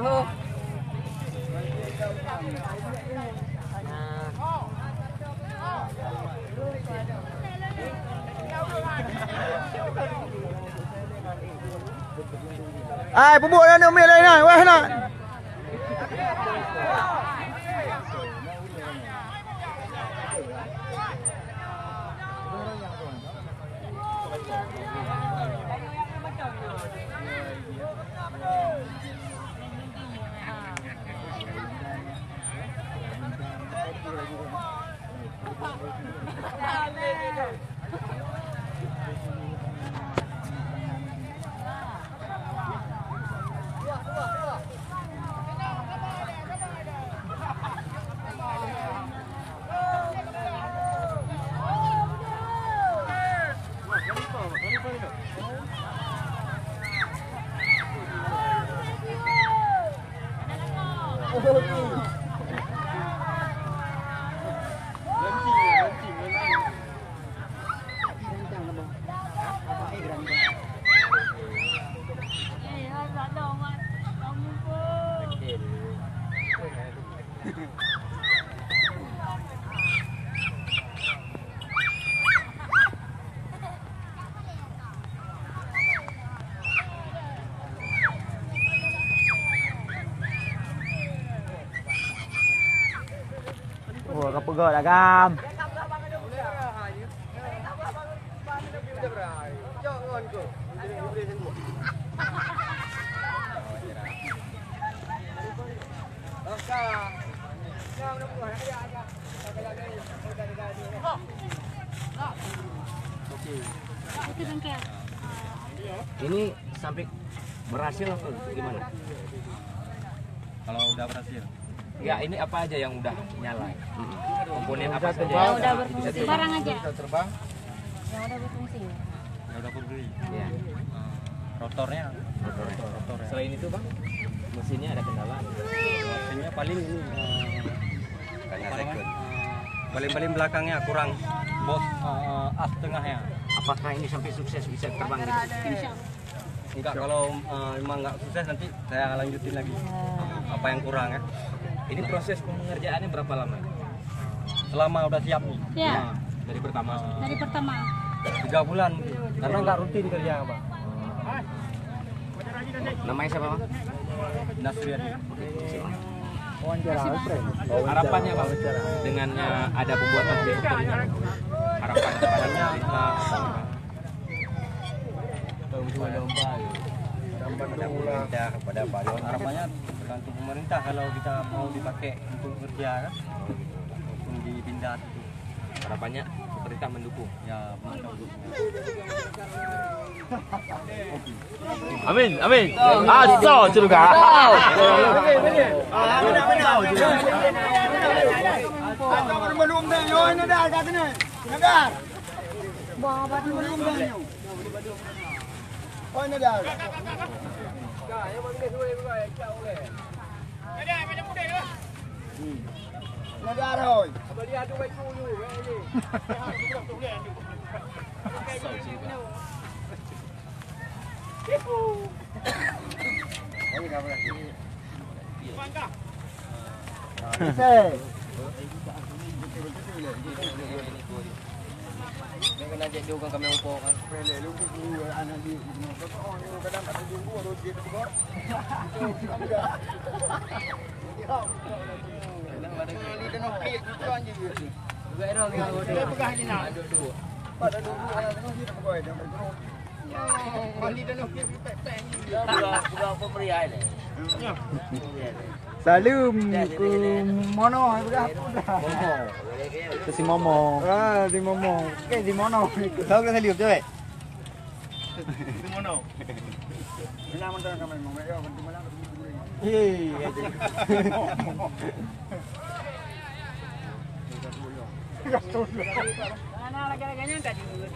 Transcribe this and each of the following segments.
Oh. Ai bubuk dah nak lain nak. Weh nak. Ủa gặp bơ gơ đã gam. Ini sampai berhasil atau gimana? Kalau udah berhasil. Ya ini apa aja yang udah nyala? Komponen apa saja? Yang udah berfungsi. Barang aja. Bisa terbang. Yang udah berfungsi. Yang udah berfungsi. Ya. Rotornya. Rotor. Selain itu bang, mesinnya ada kendala? Mesinnya paling ini. Paling belakangnya kurang bos as tengahnya. Apakah ini sampai sukses bisa terbang? Enggak, kalau memang nggak sukses nanti saya lanjutin lagi. Apa yang kurang ya? Ini proses pengerjaannya berapa lama? Selama udah siap nih. Ya. Nah, Dari pertama. 3 bulan karena nggak rutin kerja apa. Namanya siapa bang? Nasrian. Harapannya bang dengannya ada pembuatan helikopter ini, harapannya kepada pemerintah kepada Pak Yon, harapannya tergantung pemerintah kalau kita mau dipakai untuk kerja kan, untuk dipindah itu. harapannya pemerintah mendukung. Ya, pemerintah mendukung. Amin, amin. Aso juga. Belum dah, yo ini dah katanya. Nadar. Bawa belum dah. Oh ini dah. Nadar hoy. Kena jadi orang kami upo kan. Salim ku mono berapa? Si Momo. Ah, si Momo. Oke, si Mono. Tahu kan Salim tu eh? Si Mono. Bila mantan kami Momo ya, di mana? Iya. Mana lagi-laginya enggak juga.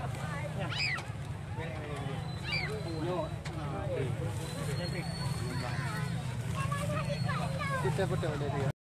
Kita betul dia.